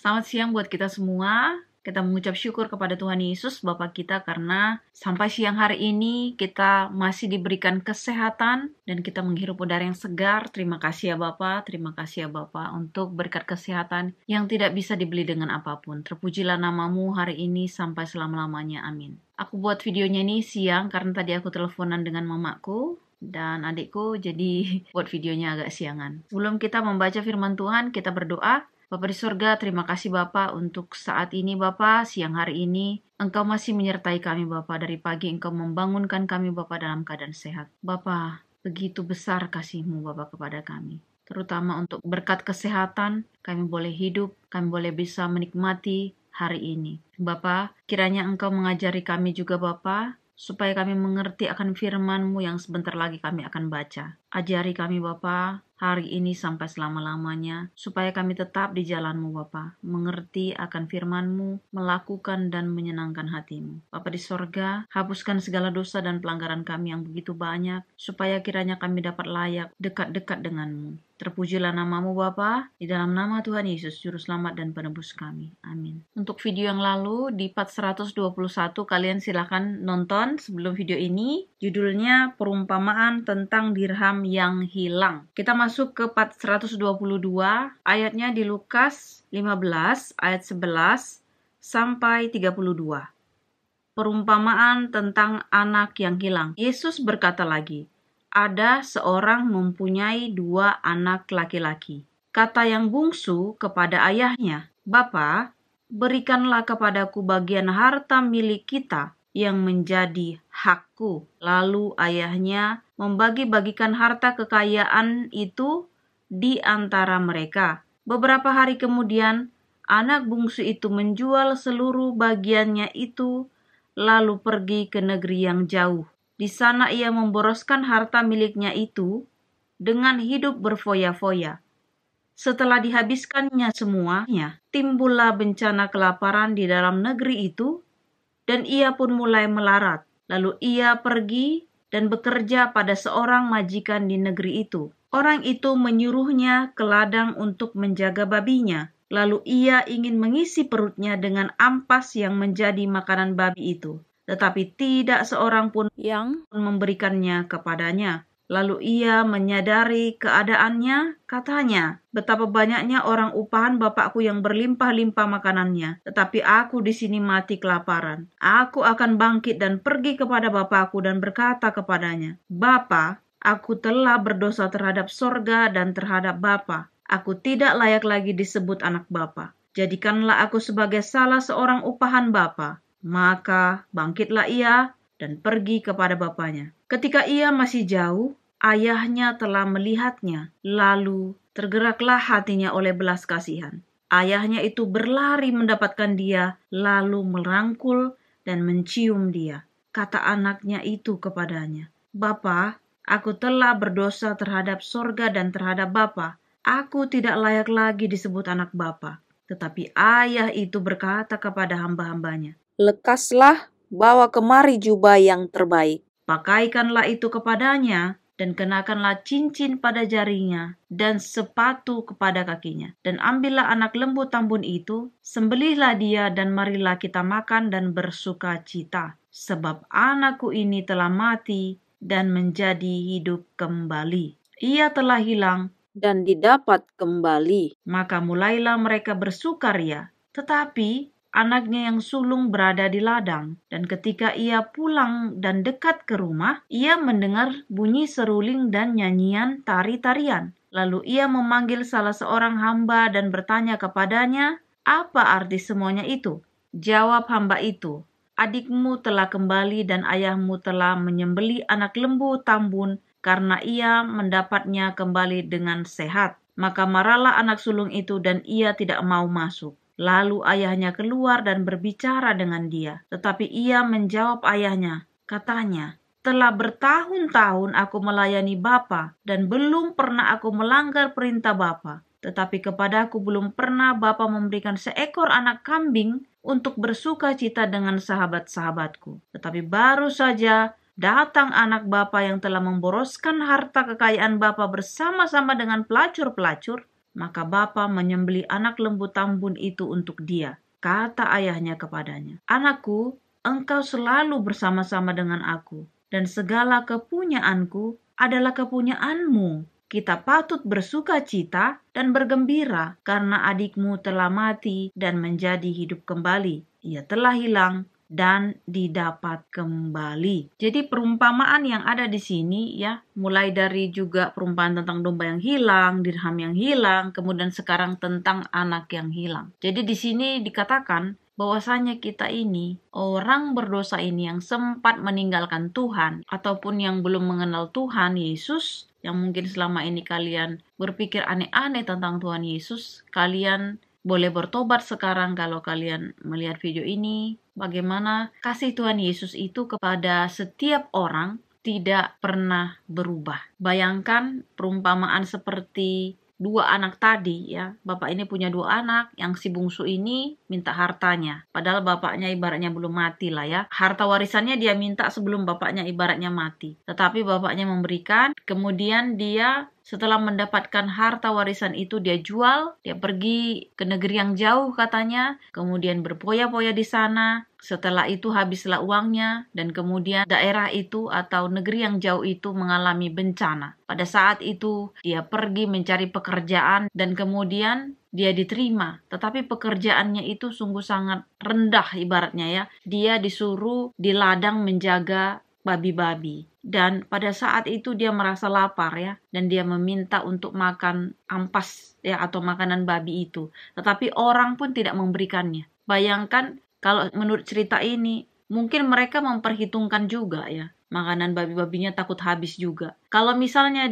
Selamat siang buat kita semua. Kita mengucap syukur kepada Tuhan Yesus, Bapa kita, karena sampai siang hari ini kita masih diberikan kesehatan dan kita menghirup udara yang segar. Terima kasih ya Bapa, terima kasih ya Bapa untuk berkat kesehatan yang tidak bisa dibeli dengan apapun. Terpujilah namamu hari ini sampai selama-lamanya. Amin. Aku buat videonya ini siang karena tadi aku teleponan dengan mamaku dan adikku, jadi buat videonya agak siangan. Sebelum kita membaca firman Tuhan, kita berdoa. Bapa di surga, terima kasih Bapa untuk saat ini Bapa, siang hari ini. Engkau masih menyertai kami Bapa, dari pagi Engkau membangunkan kami Bapa dalam keadaan sehat. Bapa, begitu besar kasih-Mu Bapa kepada kami. Terutama untuk berkat kesehatan, kami boleh hidup, kami boleh bisa menikmati hari ini. Bapa, kiranya Engkau mengajari kami juga Bapa, supaya kami mengerti akan firman-Mu yang sebentar lagi kami akan baca. Ajari kami Bapa hari ini sampai selama-lamanya, supaya kami tetap di jalan-Mu Bapa, mengerti akan firman-Mu, melakukan dan menyenangkan hati-Mu. Bapa di sorga, hapuskan segala dosa dan pelanggaran kami yang begitu banyak, supaya kiranya kami dapat layak dekat-dekat dengan-Mu. Terpujilah namamu Bapa, di dalam nama Tuhan Yesus, Juru Selamat dan Penebus kami. Amin. Untuk video yang lalu, di part 121, kalian silahkan nonton sebelum video ini. Judulnya Perumpamaan tentang Dirham yang Hilang. Kita masuk ke part 122, ayatnya di Lukas 15, ayat 11 sampai 32. Perumpamaan tentang anak yang hilang. Yesus berkata lagi, ada seorang mempunyai 2 anak laki-laki. Kata yang bungsu kepada ayahnya, Bapa, berikanlah kepadaku bagian harta milik kita yang menjadi hakku. Lalu ayahnya membagi-bagikan harta kekayaan itu di antara mereka. Beberapa hari kemudian, anak bungsu itu menjual seluruh bagiannya itu, lalu pergi ke negeri yang jauh. Di sana ia memboroskan harta miliknya itu dengan hidup berfoya-foya. Setelah dihabiskannya semuanya, timbullah bencana kelaparan di dalam negeri itu, dan ia pun mulai melarat. Lalu ia pergi dan bekerja pada seorang majikan di negeri itu. Orang itu menyuruhnya ke ladang untuk menjaga babinya. Lalu ia ingin mengisi perutnya dengan ampas yang menjadi makanan babi itu. Tetapi tidak seorang pun yang memberikannya kepadanya. Lalu ia menyadari keadaannya, katanya, betapa banyaknya orang upahan bapakku yang berlimpah-limpah makanannya, tetapi aku di sini mati kelaparan. Aku akan bangkit dan pergi kepada bapakku dan berkata kepadanya, Bapa, aku telah berdosa terhadap sorga dan terhadap Bapa. Aku tidak layak lagi disebut anak Bapa. Jadikanlah aku sebagai salah seorang upahan Bapa. Maka bangkitlah ia dan pergi kepada bapaknya. Ketika ia masih jauh, ayahnya telah melihatnya. Lalu tergeraklah hatinya oleh belas kasihan. Ayahnya itu berlari mendapatkan dia, lalu merangkul dan mencium dia. Kata anaknya itu kepadanya, Bapa, aku telah berdosa terhadap sorga dan terhadap Bapa. Aku tidak layak lagi disebut anak Bapa. Tetapi ayah itu berkata kepada hamba-hambanya, lekaslah, bawa kemari jubah yang terbaik. Pakaikanlah itu kepadanya, dan kenakanlah cincin pada jarinya, dan sepatu kepada kakinya. Dan ambillah anak lembu tambun itu, sembelihlah dia, dan marilah kita makan dan bersuka cita. Sebab anakku ini telah mati, dan menjadi hidup kembali. Ia telah hilang, dan didapat kembali. Maka mulailah mereka bersukaria. Tetapi anaknya yang sulung berada di ladang, dan ketika ia pulang dan dekat ke rumah, ia mendengar bunyi seruling dan nyanyian tari-tarian. Lalu ia memanggil salah seorang hamba dan bertanya kepadanya, apa arti semuanya itu? Jawab hamba itu, adikmu telah kembali dan ayahmu telah menyembelih anak lembu tambun karena ia mendapatnya kembali dengan sehat. Maka marahlah anak sulung itu dan ia tidak mau masuk. Lalu ayahnya keluar dan berbicara dengan dia. Tetapi ia menjawab ayahnya, katanya, telah bertahun-tahun aku melayani Bapa dan belum pernah aku melanggar perintah Bapa. Tetapi kepadaku belum pernah Bapa memberikan seekor anak kambing untuk bersuka cita dengan sahabat-sahabatku. Tetapi baru saja datang anak Bapa yang telah memboroskan harta kekayaan Bapa bersama-sama dengan pelacur-pelacur. Maka bapa menyembelih anak lembu tambun itu untuk dia. Kata ayahnya kepadanya, "Anakku, engkau selalu bersama-sama dengan aku, dan segala kepunyaanku adalah kepunyaanmu. Kita patut bersuka cita dan bergembira karena adikmu telah mati dan menjadi hidup kembali. Ia telah hilang dan didapat kembali." Jadi perumpamaan yang ada di sini ya, mulai dari juga perumpamaan tentang domba yang hilang, dirham yang hilang, kemudian sekarang tentang anak yang hilang. Jadi di sini dikatakan bahwasanya kita ini, orang berdosa ini yang sempat meninggalkan Tuhan ataupun yang belum mengenal Tuhan Yesus, yang mungkin selama ini kalian berpikir aneh-aneh tentang Tuhan Yesus, kalian boleh bertobat sekarang kalau kalian melihat video ini. Bagaimana kasih Tuhan Yesus itu kepada setiap orang tidak pernah berubah. Bayangkan perumpamaan seperti dua anak tadi ya. Bapak ini punya dua anak, yang si bungsu ini minta hartanya. Padahal bapaknya ibaratnya belum mati lah ya. Harta warisannya dia minta sebelum bapaknya ibaratnya mati. Tetapi bapaknya memberikan, kemudian dia setelah mendapatkan harta warisan itu dia jual, dia pergi ke negeri yang jauh katanya, kemudian berpoya-poya di sana. Setelah itu habislah uangnya dan kemudian daerah itu atau negeri yang jauh itu mengalami bencana. Pada saat itu dia pergi mencari pekerjaan dan kemudian dia diterima. Tetapi pekerjaannya itu sungguh sangat rendah ibaratnya ya. Dia disuruh di ladang menjaga babi-babi. Dan pada saat itu dia merasa lapar ya, dan dia meminta untuk makan ampas ya atau makanan babi itu. Tetapi orang pun tidak memberikannya. Bayangkan kalau menurut cerita ini, mungkin mereka memperhitungkan juga ya. Makanan babi-babinya takut habis juga. Kalau misalnya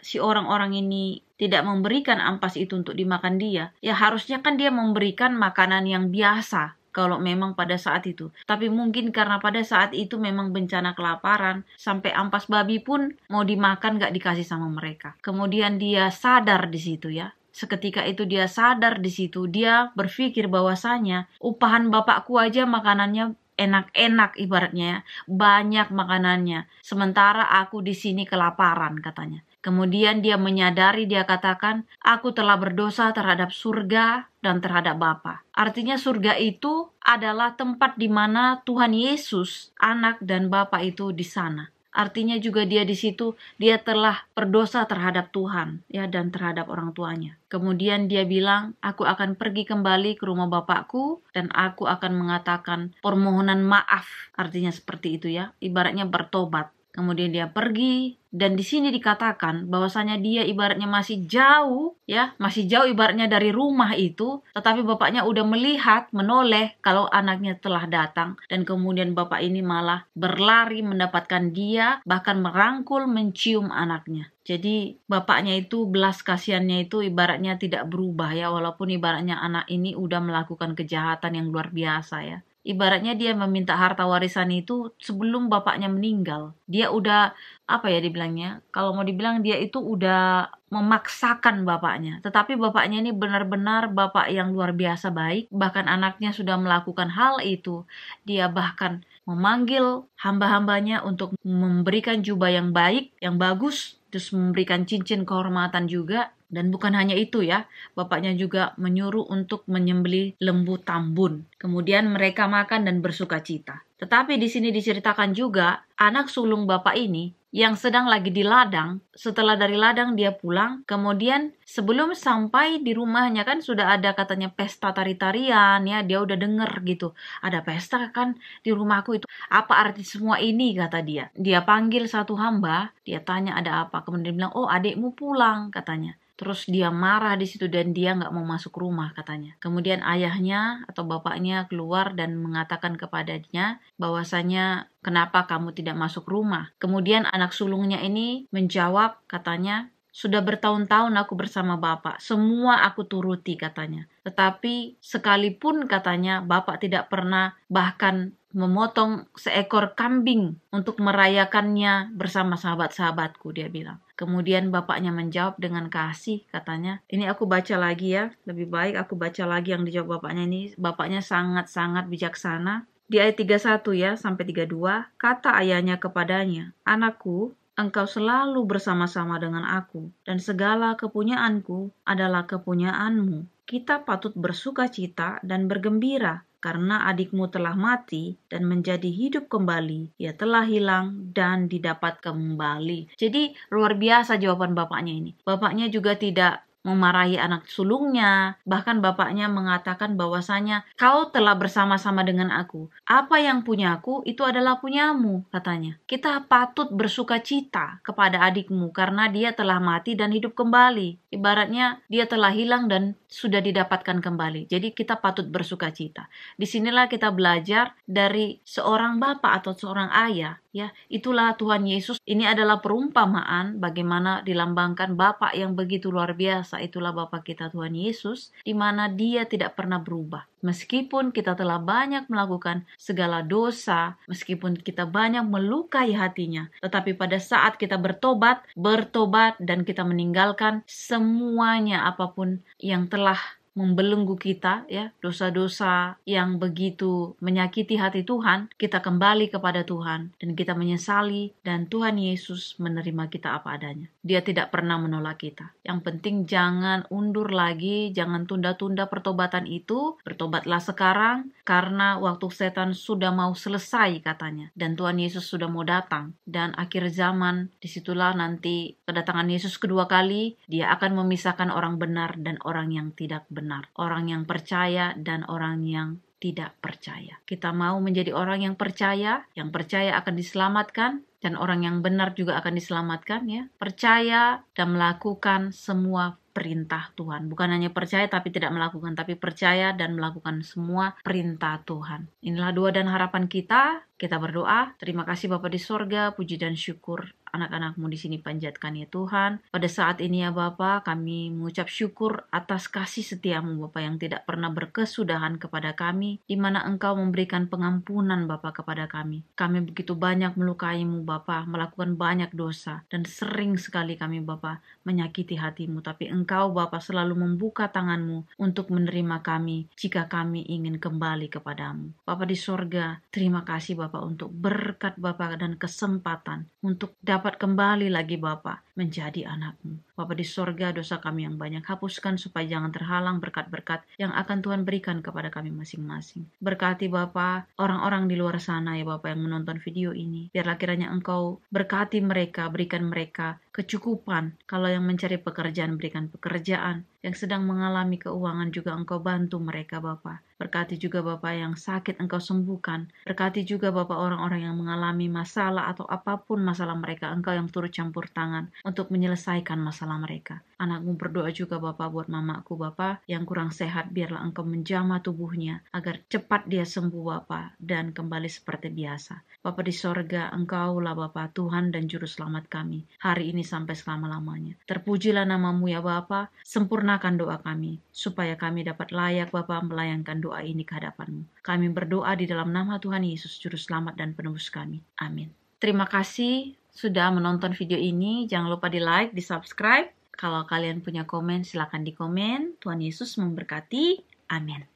si orang-orang ini tidak memberikan ampas itu untuk dimakan dia, ya harusnya kan dia memberikan makanan yang biasa. Kalau memang pada saat itu. Tapi mungkin karena pada saat itu memang bencana kelaparan, sampai ampas babi pun mau dimakan gak dikasih sama mereka. Kemudian dia sadar di situ ya. Seketika itu dia sadar di situ, dia berpikir bahwasanya upahan bapakku aja makanannya enak-enak ibaratnya ya, banyak makanannya. Sementara aku di sini kelaparan katanya. Kemudian dia menyadari, dia katakan, "Aku telah berdosa terhadap surga dan terhadap Bapa." Artinya surga itu adalah tempat di mana Tuhan Yesus, anak dan Bapa itu di sana. Artinya juga dia di situ, dia telah berdosa terhadap Tuhan ya dan terhadap orang tuanya. Kemudian dia bilang, "Aku akan pergi kembali ke rumah Bapakku dan aku akan mengatakan permohonan maaf." Artinya seperti itu ya, ibaratnya bertobat. Kemudian dia pergi, dan di sini dikatakan bahwasanya dia ibaratnya masih jauh ya, masih jauh ibaratnya dari rumah itu, tetapi bapaknya udah melihat, menoleh kalau anaknya telah datang, dan kemudian bapak ini malah berlari mendapatkan dia, bahkan merangkul, mencium anaknya. Jadi bapaknya itu belas kasihannya itu ibaratnya tidak berubah ya, walaupun ibaratnya anak ini udah melakukan kejahatan yang luar biasa ya. Ibaratnya dia meminta harta warisan itu sebelum bapaknya meninggal. Dia udah, apa ya dibilangnya, kalau mau dibilang dia itu udah memaksakan bapaknya. Tetapi bapaknya ini benar-benar bapak yang luar biasa baik. Bahkan anaknya sudah melakukan hal itu. Dia bahkan memanggil hamba-hambanya untuk memberikan jubah yang baik, yang bagus, terus memberikan cincin kehormatan juga. Dan bukan hanya itu ya, bapaknya juga menyuruh untuk menyembelih lembu tambun. Kemudian mereka makan dan bersuka cita. Tetapi di sini diceritakan juga, anak sulung bapak ini yang sedang lagi di ladang, setelah dari ladang dia pulang, kemudian sebelum sampai di rumahnya kan sudah ada katanya pesta tari-tarian ya, dia udah denger gitu. Ada pesta kan di rumahku itu. Apa arti semua ini kata dia. Dia panggil satu hamba, dia tanya ada apa. Kemudian dia bilang, "Oh adikmu pulang," katanya. Terus dia marah di situ dan dia nggak mau masuk rumah katanya. Kemudian ayahnya atau bapaknya keluar dan mengatakan kepadanya bahwasanya kenapa kamu tidak masuk rumah. Kemudian anak sulungnya ini menjawab katanya, "Sudah bertahun-tahun aku bersama bapak, semua aku turuti," katanya. Tetapi sekalipun katanya bapak tidak pernah bahkan memotong seekor kambing untuk merayakannya bersama sahabat-sahabatku, dia bilang. Kemudian bapaknya menjawab dengan kasih, katanya. Ini aku baca lagi ya, lebih baik aku baca lagi yang dijawab bapaknya ini. Bapaknya sangat-sangat bijaksana. Di ayat 31 ya, sampai 32, kata ayahnya kepadanya, "Anakku, Engkau selalu bersama-sama dengan aku, dan segala kepunyaanku adalah kepunyaanmu. Kita patut bersuka cita dan bergembira, karena adikmu telah mati dan menjadi hidup kembali. Ia telah hilang dan didapat kembali. Jadi luar biasa jawaban bapaknya ini. Bapaknya juga tidak memarahi anak sulungnya. Bahkan bapaknya mengatakan bahwasanya kau telah bersama-sama dengan aku. Apa yang punyaku itu adalah punyamu, katanya. Kita patut bersuka cita kepada adikmu karena dia telah mati dan hidup kembali. Ibaratnya dia telah hilang dan sudah didapatkan kembali. Jadi kita patut bersuka cita. Disinilah kita belajar dari seorang bapak atau seorang ayah. Ya, itulah Tuhan Yesus. Ini adalah perumpamaan bagaimana dilambangkan Bapa yang begitu luar biasa. Itulah Bapa kita Tuhan Yesus, di mana Dia tidak pernah berubah. Meskipun kita telah banyak melakukan segala dosa, meskipun kita banyak melukai hatinya, tetapi pada saat kita bertobat dan kita meninggalkan semuanya apapun yang telah membelenggu kita, ya, dosa-dosa yang begitu menyakiti hati Tuhan, kita kembali kepada Tuhan dan kita menyesali, dan Tuhan Yesus menerima kita apa adanya. Dia tidak pernah menolak kita. Yang penting jangan undur lagi, jangan tunda-tunda pertobatan itu. Bertobatlah sekarang karena waktu setan sudah mau selesai, katanya, dan Tuhan Yesus sudah mau datang. Dan akhir zaman, disitulah nanti kedatangan Yesus kedua kali. Dia akan memisahkan orang benar dan orang yang tidak benar, orang yang percaya dan orang yang tidak percaya. Kita mau menjadi orang yang percaya akan diselamatkan, dan orang yang benar juga akan diselamatkan, ya. Percaya dan melakukan semua perintah Tuhan. Bukan hanya percaya tapi tidak melakukan, tapi percaya dan melakukan semua perintah Tuhan. Inilah doa dan harapan kita. Kita berdoa. Terima kasih Bapa di sorga, puji dan syukur anak-anak-Mu di sini panjatkan ya Tuhan. Pada saat ini ya Bapa, kami mengucap syukur atas kasih setia-Mu Bapa yang tidak pernah berkesudahan kepada kami, di mana Engkau memberikan pengampunan Bapa kepada kami. Kami begitu banyak melukai-Mu Bapa, melakukan banyak dosa, dan sering sekali kami Bapa menyakiti hati-Mu, tapi Engkau Bapa selalu membuka tangan-Mu untuk menerima kami jika kami ingin kembali kepadamu. Bapa di sorga, terima kasih Bapa untuk berkat Bapa dan kesempatan untuk dapat kembali lagi Bapa menjadi anak-Mu. Bapa di sorga, dosa kami yang banyak hapuskan supaya jangan terhalang berkat-berkat yang akan Tuhan berikan kepada kami masing-masing. Berkati Bapa orang-orang di luar sana ya Bapa yang menonton video ini. Biarlah kiranya Engkau berkati mereka, berikan mereka kecukupan. Kalau yang mencari pekerjaan, berikan pekerjaan. Yang sedang mengalami keuangan juga Engkau bantu mereka Bapa. Berkati juga Bapa yang sakit Engkau sembuhkan. Berkati juga Bapa orang-orang yang mengalami masalah atau apapun masalah mereka, Engkau yang turut campur tangan untuk menyelesaikan masalah mereka. Anak-Mu berdoa juga Bapa buat mamaku Bapa yang kurang sehat, biarlah Engkau menjamah tubuhnya agar cepat dia sembuh Bapa dan kembali seperti biasa. Bapa di sorga, Engkaulah Bapa Tuhan dan Juru Selamat kami hari ini sampai selama-lamanya. Terpujilah nama-Mu ya Bapa, sempurnakan doa kami supaya kami dapat layak Bapa melayangkan doa ini ke hadapan-Mu. Kami berdoa di dalam nama Tuhan Yesus, Juru Selamat dan Penebus kami. Amin. Terima kasih sudah menonton video ini. Jangan lupa di like, di subscribe. Kalau kalian punya komen, silakan di komen. Tuhan Yesus memberkati. Amin.